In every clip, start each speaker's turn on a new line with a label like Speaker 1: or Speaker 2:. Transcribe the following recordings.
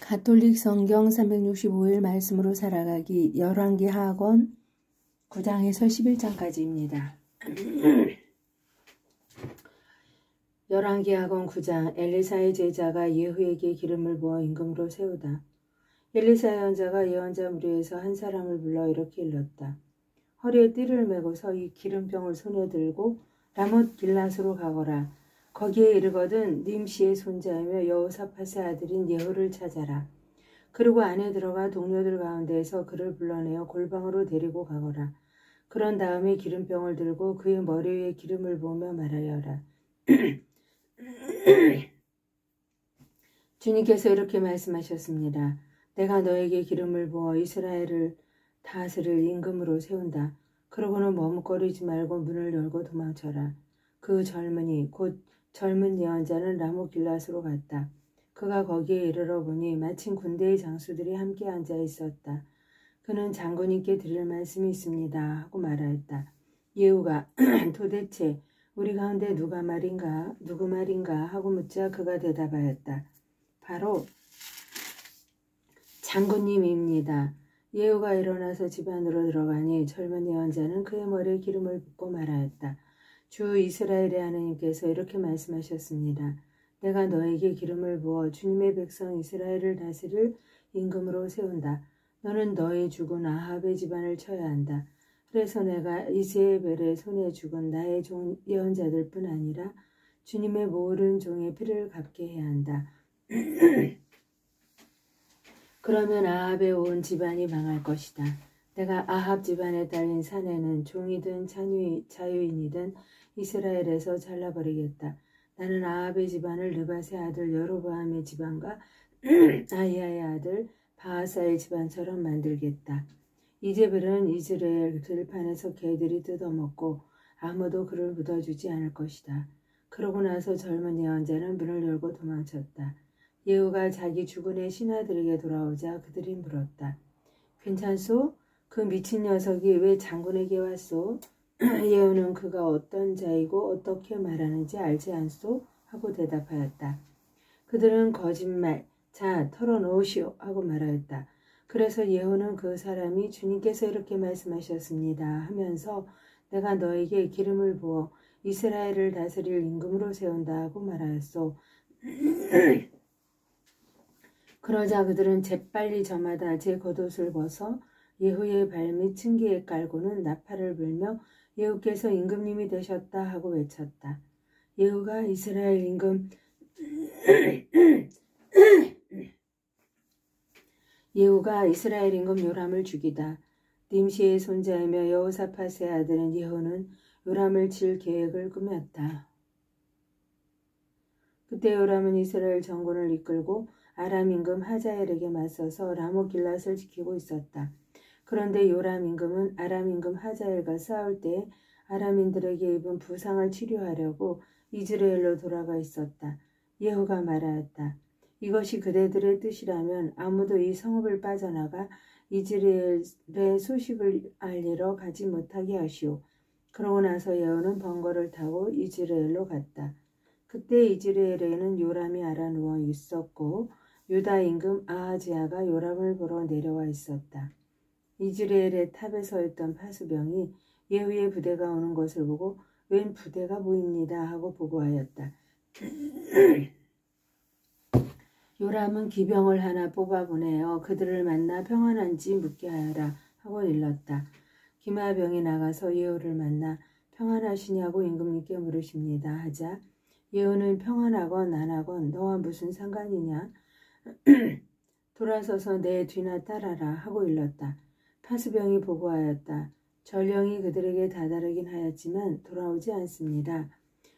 Speaker 1: 가톨릭 성경 365일 말씀으로 살아가기 열왕기 하권 9장에서 11장까지입니다. 열왕기 하권 9장. 엘리사의 제자가 예후에게 기름을 부어 임금으로 세우다. 엘리사의 연자가 예언자 무리에서 한 사람을 불러 이렇게 일렀다. 허리에 띠를 메고 이 기름병을 손에 들고 라못 길앗으로 가거라. 거기에 이르거든 님시의 손자이며 여호사밧의 아들인 예후를 찾아라. 그리고 안에 들어가 동료들 가운데에서 그를 불러내어 골방으로 데리고 가거라. 그런 다음에 기름병을 들고 그의 머리 위에 기름을 부으며 말하여라. 주님께서 이렇게 말씀하셨습니다. 내가 너에게 기름을 부어 이스라엘을 다스릴 임금으로 세운다. 그러고는 머뭇거리지 말고 문을 열고 도망쳐라. 그 젊은이 곧 젊은 예언자는 라못 길앗으로 갔다. 그가 거기에 이르러 보니 마침 군대의 장수들이 함께 앉아 있었다. 그는 장군님께 드릴 말씀이 있습니다 하고 말하였다. 예후가 도대체 우리 가운데 누구 말인가 하고 묻자 그가 대답하였다. 바로 장군님입니다. 예후가 일어나서 집 안으로 들어가니 젊은 예언자는 그의 머리에 기름을 붓고 말하였다. 주 이스라엘의 하나님께서 이렇게 말씀하셨습니다. 내가 너에게 기름을 부어 주님의 백성 이스라엘을 다스릴 임금으로 세운다. 너는 너의 죽은 아합의 집안을 쳐야 한다. 그래서 내가 이세벨의 손에 죽은 나의 종 예언자들 뿐 아니라 주님의 모든 종의 피를 갚게 해야 한다. 그러면 아합의 온 집안이 망할 것이다. 내가 아합 집안에 딸린 사내는 종이든 자유인이든 이스라엘에서 잘라버리겠다. 나는 아합의 집안을 느밧의 아들 여로보암의 집안과 아히야의 아들 바하사의 집안처럼 만들겠다. 이제벨은 이스라엘 들판에서 개들이 뜯어먹고 아무도 그를 묻어주지 않을 것이다. 그러고 나서 젊은 예언자는 문을 열고 도망쳤다. 예후가 자기 주군의 신하들에게 돌아오자 그들이 물었다. 괜찮소? 그 미친 녀석이 왜 장군에게 왔소? 예후는 그가 어떤 자이고 어떻게 말하는지 알지 않소? 하고 대답하였다. 그들은 거짓말, 자 털어놓으시오 하고 말하였다. 그래서 예후는 그 사람이 주님께서 이렇게 말씀하셨습니다 하면서 내가 너에게 기름을 부어 이스라엘을 다스릴 임금으로 세운다 하고 말하였소. 그러자 그들은 재빨리 저마다 제 겉옷을 벗어 예후의 발밑 층기에 깔고는 나팔을 불며 예후께서 임금님이 되셨다 하고 외쳤다. 예후가 이스라엘 임금 요람을 죽이다. 님시의 손자이며 여호사밧의 아들인 예후는 요람을 칠 계획을 꾸몄다. 그때 요람은 이스라엘 정군을 이끌고 아람 임금 하자엘에게 맞서서 라못 길앗을 지키고 있었다. 그런데 요람 임금은 아람 임금 하자엘과 싸울 때 아람인들에게 입은 부상을 치료하려고 이즈라엘로 돌아가 있었다. 예후가 말하였다. 이것이 그대들의 뜻이라면 아무도 이 성읍을 빠져나가 이즈라엘의 소식을 알리러 가지 못하게 하시오. 그러고 나서 예후는 번거를 타고 이즈라엘로 갔다. 그때 이즈라엘에는 요람이 알아 누워 있었고 유다 임금 아하지야가 요람을 보러 내려와 있었다. 이즈라엘의 탑에 서 있던 파수병이 예후의 부대가 오는 것을 보고 웬 부대가 보입니다 하고 보고하였다. 요람은 기병을 하나 뽑아보내어 그들을 만나 평안한지 묻게 하여라 하고 일렀다. 기마병이 나가서 예후를 만나 평안하시냐고 임금님께 물으십니다 하자 예후는 평안하건 안 하건 너와 무슨 상관이냐? 돌아서서 내 뒤나 따라라 하고 일렀다. 파수병이 보고하였다. 전령이 그들에게 다다르긴 하였지만 돌아오지 않습니다.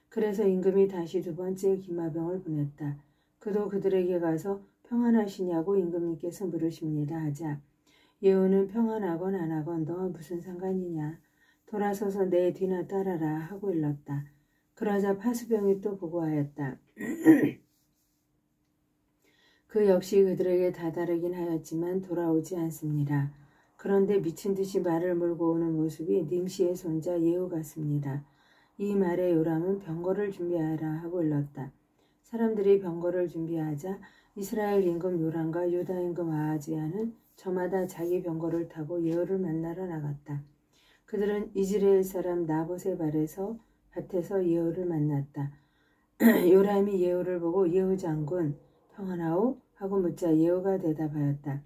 Speaker 1: 그래서 임금이 다시 두 번째 기마병을 보냈다. 그도 그들에게 가서 평안하시냐고 임금님께서 물으십니다 하자 예후는 평안하건 안 하건 너와 무슨 상관이냐? 돌아서서 내 뒤나 따라라 하고 일렀다. 그러자 파수병이 또 보고하였다. 그 역시 그들에게 다다르긴 하였지만 돌아오지 않습니다. 그런데 미친 듯이 말을 몰고 오는 모습이 님시의 손자 예후 같습니다. 이 말에 요람은 병거를 준비하라 하고 일렀다. 사람들이 병거를 준비하자 이스라엘 임금 요람과 유다 임금 아하지야는 저마다 자기 병거를 타고 예후를 만나러 나갔다. 그들은 이즈레엘 사람 나봇의 밭에서 예후를 만났다. 요람이 예후를 보고 예후 장군 평안하오? 하고 묻자 예후가 대답하였다.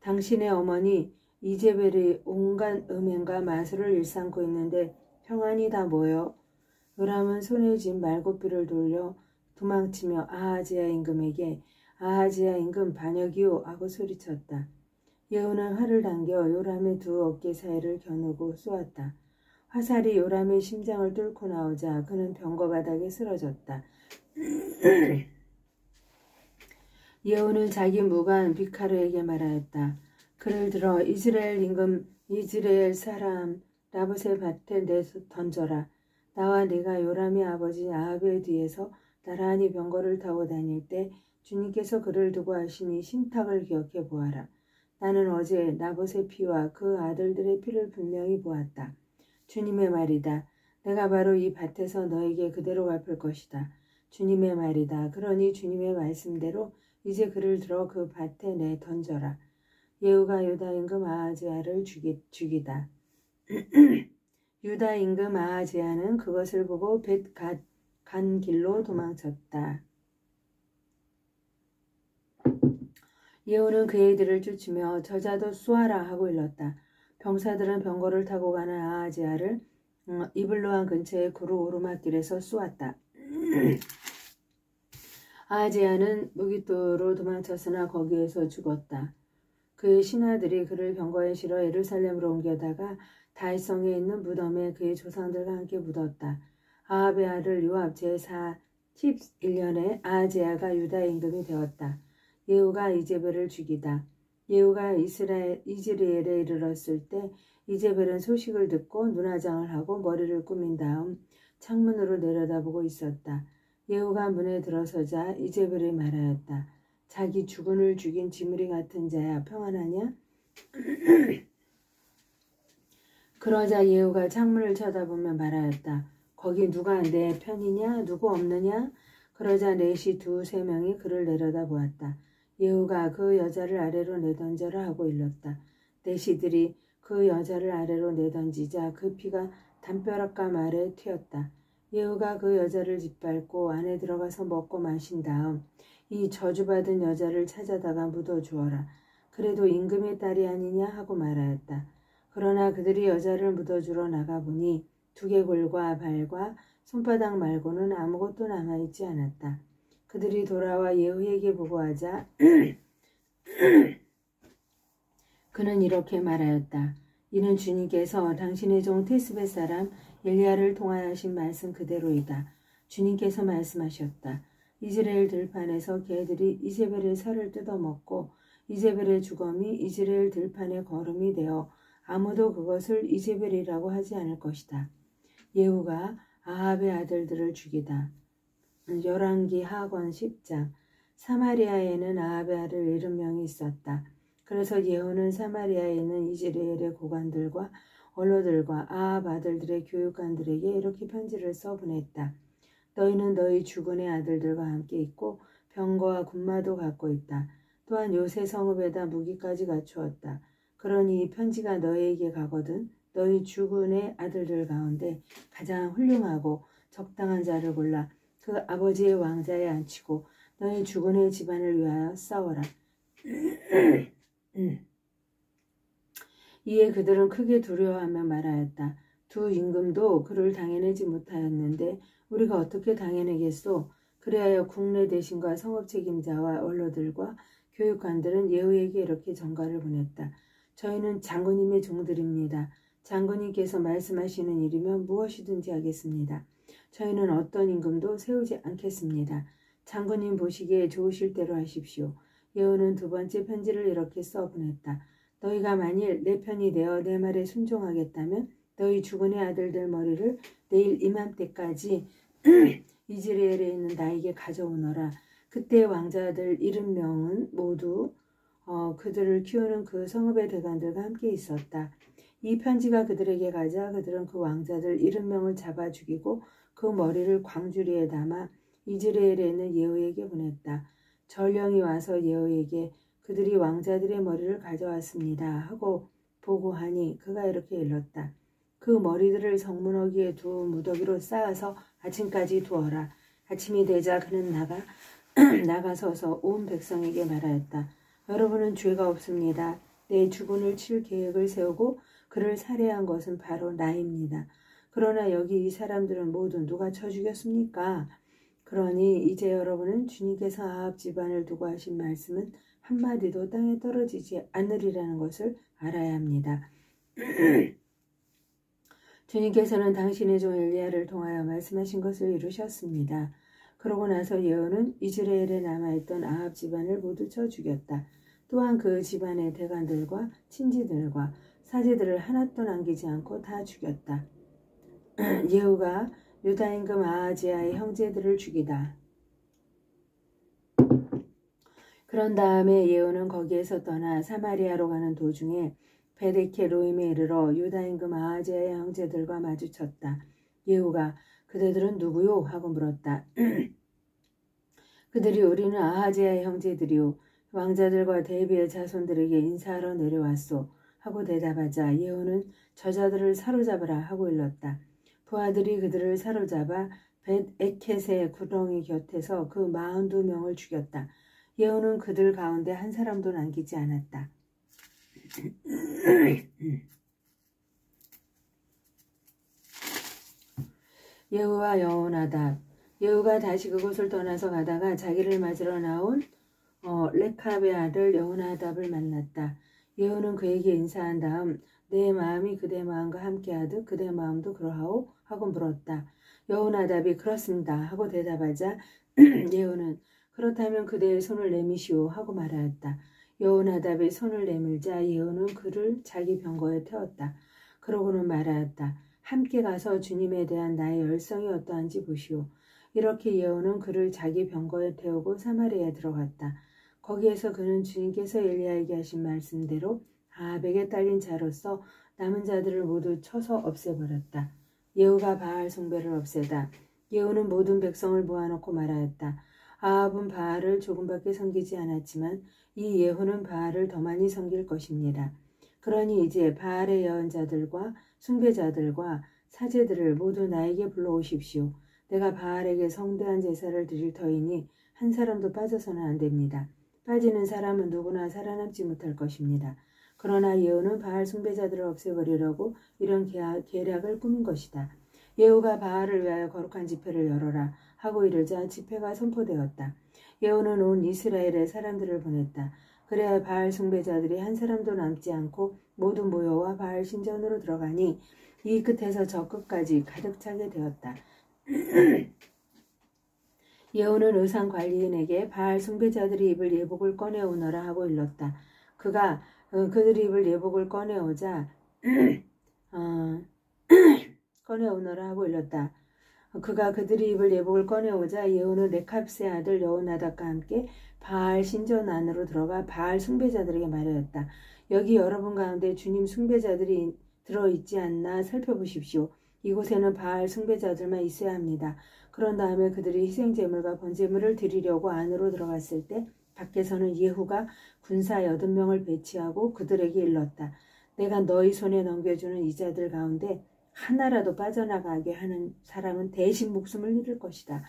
Speaker 1: 당신의 어머니 이제벨이 온갖 음행과 마술을 일삼고 있는데 평안이 다 뭐요? 요람은 손에 쥔 말굽비를 돌려 도망치며 아하지야 임금에게 아하지야 임금 반역이오 하고 소리쳤다. 예후는 활을 당겨 요람의 두 어깨 사이를 겨누고 쏘았다. 화살이 요람의 심장을 뚫고 나오자 그는 병거 바닥에 쓰러졌다. 예후는 자기 무관 비카르에게 말하였다. 그를 들어 이스라엘 사람 나봇의 밭에 던져라. 나와 네가 요람의 아버지 아합의 뒤에서 나란히 병거를 타고 다닐 때 주님께서 그를 두고 하신 이 신탁을 기억해 보아라. 나는 어제 나봇의 피와 그 아들들의 피를 분명히 보았다. 주님의 말이다. 내가 바로 이 밭에서 너에게 그대로 갚을 것이다. 주님의 말이다. 그러니 주님의 말씀대로 이제 그를 들어 그 밭에 내 던져라. 예후가 유다 임금 아하지야를 죽이다. 유다 임금 아하지야는 그것을 보고 간 길로 도망쳤다. 예후는 그의 뒤를 쫓으며 저자도 쏘아라 하고 일렀다. 병사들은 병거를 타고 가는 아하지야를 이블로한 근처의 구루 오르막길에서 쏘았다. 아하지야는 무깃도로 도망쳤으나 거기에서 죽었다. 그의 신하들이 그를 병거에 실어 예루살렘으로 옮겨다가 다윗성에 있는 무덤에 그의 조상들과 함께 묻었다. 아합의 아들 요압 제4 11년에 아하지야가 유다 임금이 되었다. 예후가 이제벨을 죽이다. 예후가 이즈레엘에 이르렀을 때 이제벨은 소식을 듣고 눈화장을 하고 머리를 꾸민 다음 창문으로 내려다보고 있었다. 예후가 문에 들어서자 이제벨이 말하였다. 자기 주군을 죽인 지물이 같은 자야 평안하냐? 그러자 예후가 창문을 쳐다보며 말하였다. 거기 누가 내 편이냐? 누구 없느냐? 그러자 넷이 두세 명이 그를 내려다보았다. 예후가 그 여자를 아래로 내던져라 하고 일렀다. 넷이들이 그 여자를 아래로 내던지자 그 피가 담벼락감 아래 튀었다. 예후가 그 여자를 짓밟고 안에 들어가서 먹고 마신 다음 이 저주받은 여자를 찾아다가 묻어주어라. 그래도 임금의 딸이 아니냐 하고 말하였다. 그러나 그들이 여자를 묻어주러 나가보니 두개골과 발과 손바닥 말고는 아무것도 남아있지 않았다. 그들이 돌아와 예후에게 보고하자 그는 이렇게 말하였다. 이는 주님께서 당신의 종 티스벳 사람 엘리야를 통하신 말씀 그대로이다. 주님께서 말씀하셨다. 이스라엘 들판에서 개들이 이제벨의 살을 뜯어먹고 이제벨의 주검이 이스라엘 들판의 거름이 되어 아무도 그것을 이제벨이라고 하지 않을 것이다. 예후가 아합의 아들들을 죽이다. 열왕기 하권 10장. 사마리아에는 아합의 아들 70명이 있었다. 그래서 예후는 사마리아에 있는 이스라엘의 고관들과 원로들과 아합 아들들의 교육관들에게 이렇게 편지를 써보냈다. 너희는 너희 주군의 아들들과 함께 있고 병거와 군마도 갖고 있다. 또한 요새 성읍에다 무기까지 갖추었다. 그러니 이 편지가 너희에게 가거든 너희 주군의 아들들 가운데 가장 훌륭하고 적당한 자를 골라 그 아버지의 왕자에 앉히고 너희 주군의 집안을 위하여 싸워라. 이에 그들은 크게 두려워하며 말하였다. 두 임금도 그를 당해내지 못하였는데 우리가 어떻게 당해내겠소? 그리하여 국내 대신과 성읍 책임자와 원로들과 교육관들은 예후에게 이렇게 전가를 보냈다. 저희는 장군님의 종들입니다. 장군님께서 말씀하시는 일이면 무엇이든지 하겠습니다. 저희는 어떤 임금도 세우지 않겠습니다. 장군님 보시기에 좋으실 대로 하십시오. 예후는 두 번째 편지를 이렇게 써보냈다. 너희가 만일 내 편이 되어 내 말에 순종하겠다면 너희 주군의 아들들 머리를 내일 이맘때까지 이스라엘에 있는 나에게 가져오너라. 그때 왕자들 70명은 모두 그들을 키우는 그 성읍의 대관들과 함께 있었다. 이 편지가 그들에게 가자 그들은 그 왕자들 70명을 잡아 죽이고 그 머리를 광주리에 담아 이스라엘에 있는 예후에게 보냈다. 전령이 와서 예후에게 그들이 왕자들의 머리를 가져왔습니다 하고 보고하니 그가 이렇게 일렀다. 그 머리들을 성문어기에 두 무더기로 쌓아서 아침까지 두어라. 아침이 되자 그는 나가서서 온 백성에게 말하였다. 여러분은 죄가 없습니다. 내 주군을 칠 계획을 세우고 그를 살해한 것은 바로 나입니다. 그러나 여기 이 사람들은 모두 누가 쳐 죽였습니까? 그러니 이제 여러분은 주님께서 아합 집안을 두고 하신 말씀은 한마디도 땅에 떨어지지 않으리라는 것을 알아야 합니다. 주님께서는 당신의 종 엘리야를 통하여 말씀하신 것을 이루셨습니다. 그러고 나서 예후는 이스라엘에 남아있던 아합 집안을 모두 쳐 죽였다. 또한 그 집안의 대관들과 친지들과 사제들을 하나도 남기지 않고 다 죽였다. 예후가 유다 임금 아하지야의 형제들을 죽이다. 그런 다음에 예후는 거기에서 떠나 사마리아로 가는 도중에 베데케 로임에 이르러 유다 임금 아하지야의 형제들과 마주쳤다. 예후가 그대들은 누구요? 하고 물었다. 그들이 우리는 아하지야의 형제들이요. 왕자들과 대비의 자손들에게 인사하러 내려왔소. 하고 대답하자 예후는 저자들을 사로잡으라 하고 일렀다. 부하들이 그들을 사로잡아 벳에켓의 구덩이 곁에서 그 42명을 죽였다. 예후는 그들 가운데 한 사람도 남기지 않았다. 예후와 여호나답. 예후가 다시 그곳을 떠나서 가다가 자기를 맞으러 나온 레캅의 아들 여호나답을 만났다. 예후는 그에게 인사한 다음 내 마음이 그대 마음과 함께하듯 그대 마음도 그러하오? 하고 물었다. 여호나답이 그렇습니다 하고 대답하자 예후는 그렇다면 그대의 손을 내미시오 하고 말하였다. 여호나답이 손을 내밀자 예후는 그를 자기 병거에 태웠다. 그러고는 말하였다. 함께 가서 주님에 대한 나의 열성이 어떠한지 보시오. 이렇게 예후는 그를 자기 병거에 태우고 사마리아에 들어갔다. 거기에서 그는 주님께서 엘리야에게 하신 말씀대로 아합에게 딸린 자로서 남은 자들을 모두 쳐서 없애버렸다. 예후가 바알 숭배를 없애다. 예후는 모든 백성을 모아놓고 말하였다. 아합은 바알을 조금밖에 섬기지 않았지만 이 예후는 바알을 더 많이 섬길 것입니다. 그러니 이제 바알의 예언자들과 숭배자들과 사제들을 모두 나에게 불러오십시오. 내가 바알에게 성대한 제사를 드릴 터이니 한 사람도 빠져서는 안 됩니다. 빠지는 사람은 누구나 살아남지 못할 것입니다. 그러나 예후는 바알 숭배자들을 없애버리려고 이런 계략을 꾸민 것이다. 예후가 바알을 위하여 거룩한 집회를 열어라 하고 이르자 집회가 선포되었다. 예후는 온 이스라엘의 사람들을 보냈다. 그래야 바알 숭배자들이 한 사람도 남지 않고 모두 모여와 바알 신전으로 들어가니 이 끝에서 저 끝까지 가득 차게 되었다. 예후는 의상 관리인에게 바알 숭배자들이 입을 예복을 꺼내오너라 하고 일렀다. 그가 그들이 입을 예복을 꺼내오자 꺼내오너라 하고 일렀다. 그가 그들이 입을 예복을 꺼내오자 예후는 레캅의 아들 여호나답과 함께 바알 신전 안으로 들어가 바알 숭배자들에게 말하였다. 여기 여러분 가운데 주님 숭배자들이 들어있지 않나 살펴보십시오. 이곳에는 바알 숭배자들만 있어야 합니다. 그런 다음에 그들이 희생제물과 번제물을 드리려고 안으로 들어갔을 때 밖에서는 예후가 군사 80명을 배치하고 그들에게 일렀다. 내가 너희 손에 넘겨주는 이 자들 가운데 하나라도 빠져나가게 하는 사람은 대신 목숨을 잃을 것이다.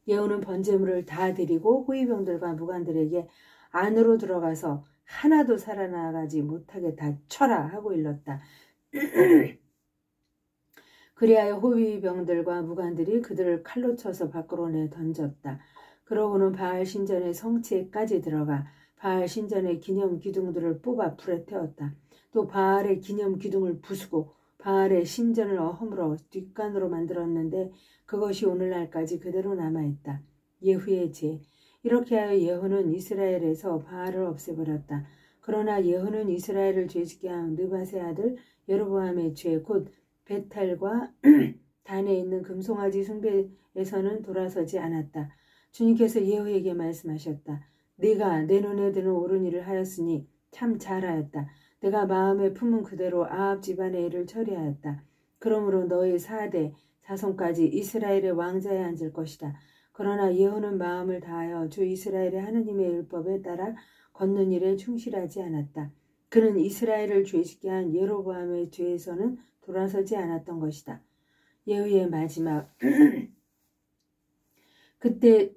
Speaker 1: 예후는 번제물을 다 드리고 호위병들과 무관들에게 안으로 들어가서 하나도 살아나가지 못하게 다 쳐라 하고 일렀다. 그리하여 호위병들과 무관들이 그들을 칼로 쳐서 밖으로 내 던졌다. 그러고는 바알 신전의 성체까지 들어가 바알 신전의 기념 기둥들을 뽑아 불에 태웠다. 또 바알의 기념 기둥을 부수고 바알의 신전을 허물어 뒷간으로 만들었는데 그것이 오늘날까지 그대로 남아있다. 예후의 죄. 이렇게 하여 예후는 이스라엘에서 바알을 없애버렸다. 그러나 예후는 이스라엘을 죄짓게 한 느밧의 아들 여로보암의 죄 곧 베탈과 단에 있는 금송아지 숭배에서는 돌아서지 않았다. 주님께서 예후에게 말씀하셨다. 네가 내 눈에 드는 옳은 일을 하였으니 참 잘하였다. 내가 마음에 품은 그대로 아합 집안의 일을 처리하였다. 그러므로 너의 4대 자손까지 이스라엘의 왕자에 앉을 것이다. 그러나 예후는 마음을 다하여 주 이스라엘의 하느님의 율법에 따라 걷는 일에 충실하지 않았다. 그는 이스라엘을 죄짓게 한 예로보암의 죄에서는 돌아서지 않았던 것이다. 예후의 마지막 그때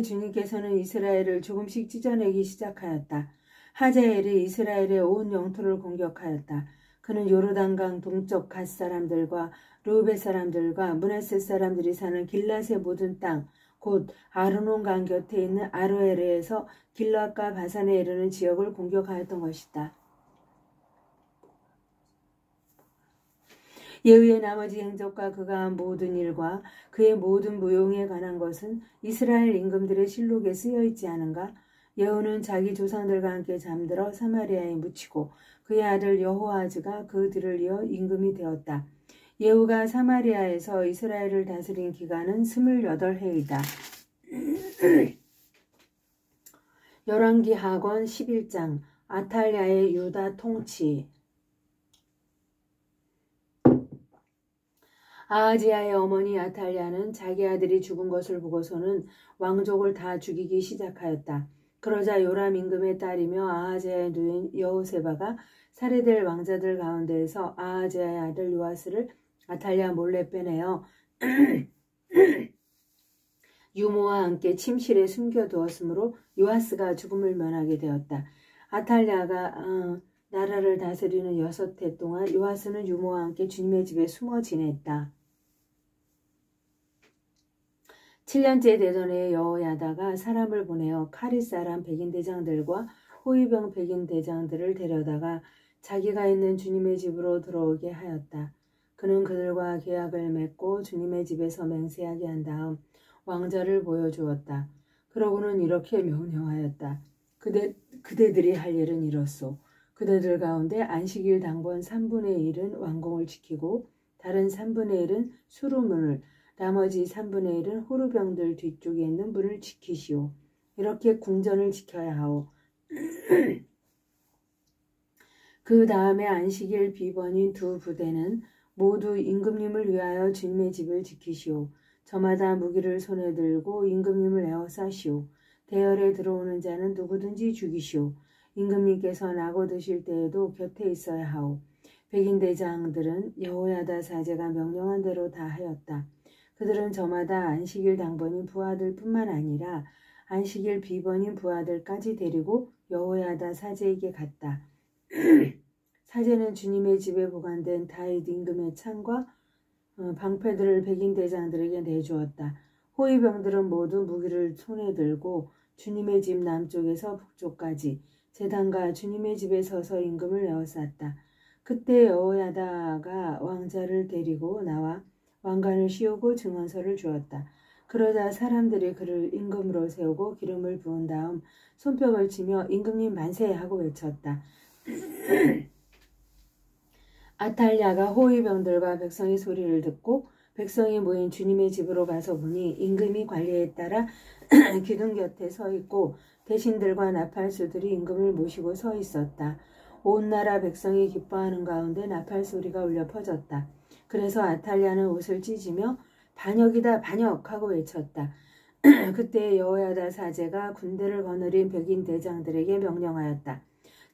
Speaker 1: 주님께서는 이스라엘을 조금씩 찢어내기 시작하였다. 하자엘이 이스라엘의 온 영토를 공격하였다. 그는 요르단강 동쪽 갓 사람들과 르우벳 사람들과 므낫세 사람들이 사는 길랏의 모든 땅, 곧 아르논강 곁에 있는 아로에르에서 길랏과 바산에 이르는 지역을 공격하였던 것이다. 예후의 나머지 행적과 그가 한 모든 일과 그의 모든 무용에 관한 것은 이스라엘 임금들의 실록에 쓰여 있지 않은가? 예후는 자기 조상들과 함께 잠들어 사마리아에 묻히고 그의 아들 여호아하즈가 그들을 이어 임금이 되었다. 예후가 사마리아에서 이스라엘을 다스린 기간은 28해이다. 열왕기 하권 11장 아탈랴의 유다 통치. 아하지야의 어머니 아탈랴는 자기 아들이 죽은 것을 보고서는 왕족을 다 죽이기 시작하였다. 그러자 요람 임금의 딸이며 아하지야의 누인 여호세바가 살해될 왕자들 가운데에서 아하지야의 아들 요아스를 아탈랴 몰래 빼내어 유모와 함께 침실에 숨겨두었으므로 요아스가 죽음을 면하게 되었다. 아탈랴가 나라를 다스리는 6해 동안 요아스는 유모와 함께 주님의 집에 숨어 지냈다. 7년째 되던 해에 여호야다가 사람을 보내어 카리 사람 백인 대장들과 호위병 백인 대장들을 데려다가 자기가 있는 주님의 집으로 들어오게 하였다. 그는 그들과 계약을 맺고 주님의 집에서 맹세하게 한 다음 왕자를 보여주었다. 그러고는 이렇게 명령하였다. 그대들이 할 일은 이렇소. 그대들 가운데 안식일 당번 3분의 1은 왕궁을 지키고 다른 3분의 1은 수루문을, 나머지 3분의 1은 호루병들 뒤쪽에 있는 문을 지키시오. 이렇게 궁전을 지켜야 하오. 그 다음에 안식일 비번인 2 부대는 모두 임금님을 위하여 주님의 집을 지키시오. 저마다 무기를 손에 들고 임금님을 에워싸시오. 대열에 들어오는 자는 누구든지 죽이시오. 임금님께서 나고 드실 때에도 곁에 있어야 하오. 백인 대장들은 여호야다 사제가 명령한 대로 다 하였다. 그들은 저마다 안식일 당번인 부하들뿐만 아니라 안식일 비번인 부하들까지 데리고 여호야다 사제에게 갔다. 사제는 주님의 집에 보관된 다윗 임금의 창과 방패들을 백인 대장들에게 내주었다. 호위병들은 모두 무기를 손에 들고 주님의 집 남쪽에서 북쪽까지 제단과 주님의 집에 서서 임금을 에워쌌다. 그때 여호야다가 왕자를 데리고 나와 왕관을 씌우고 증언서를 주었다. 그러자 사람들이 그를 임금으로 세우고 기름을 부은 다음 손뼉을 치며 임금님 만세 하고 외쳤다. 아탈랴가 호위병들과 백성의 소리를 듣고 백성이 모인 주님의 집으로 가서 보니 임금이 관리에 따라 기둥 곁에 서 있고 대신들과 나팔수들이 임금을 모시고 서 있었다. 온 나라 백성이 기뻐하는 가운데 나팔 소리가 울려 퍼졌다. 그래서 아탈랴는 옷을 찢으며 반역이다 반역 하고 외쳤다. 그때 여호야다 사제가 군대를 거느린 백인 대장들에게 명령하였다.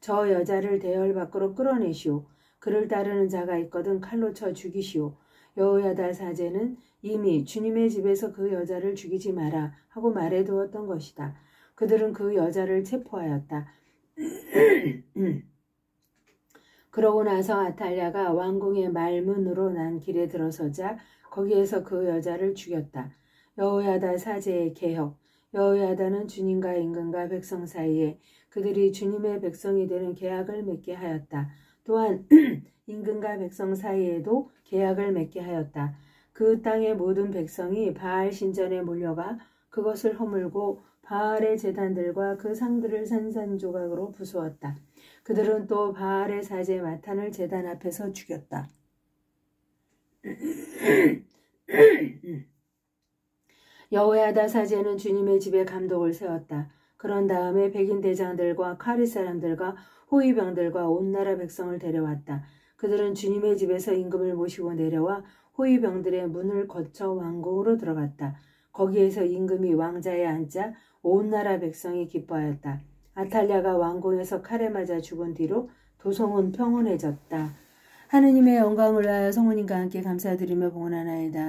Speaker 1: 저 여자를 대열 밖으로 끌어내시오. 그를 따르는 자가 있거든 칼로 쳐 죽이시오. 여호야다 사제는 이미 주님의 집에서 그 여자를 죽이지 마라 하고 말해두었던 것이다. 그들은 그 여자를 체포하였다. 그러고 나서 아탈랴가 왕궁의 말문으로 난 길에 들어서자 거기에서 그 여자를 죽였다. 여호야다 사제의 개혁. 여호야다는 주님과 임금과 백성 사이에 그들이 주님의 백성이 되는 계약을 맺게 하였다. 또한 임금과 백성 사이에도 계약을 맺게 하였다. 그 땅의 모든 백성이 바알 신전에 몰려가 그것을 허물고 바알의 제단들과 그 상들을 산산조각으로 부수었다. 그들은 또 바알의 사제 마탄을 제단 앞에서 죽였다. 여호야다 사제는 주님의 집에 감독을 세웠다. 그런 다음에 백인 대장들과 카리 사람들과 호위병들과 온 나라 백성을 데려왔다. 그들은 주님의 집에서 임금을 모시고 내려와 호위병들의 문을 거쳐 왕궁으로 들어갔다. 거기에서 임금이 왕자에 앉자 온 나라 백성이 기뻐하였다. 아탈랴가 왕궁에서 칼에 맞아 죽은 뒤로 도성은 평온해졌다. 하느님의 영광을 위하여 성모님과 함께 감사드리며 봉헌하나이다.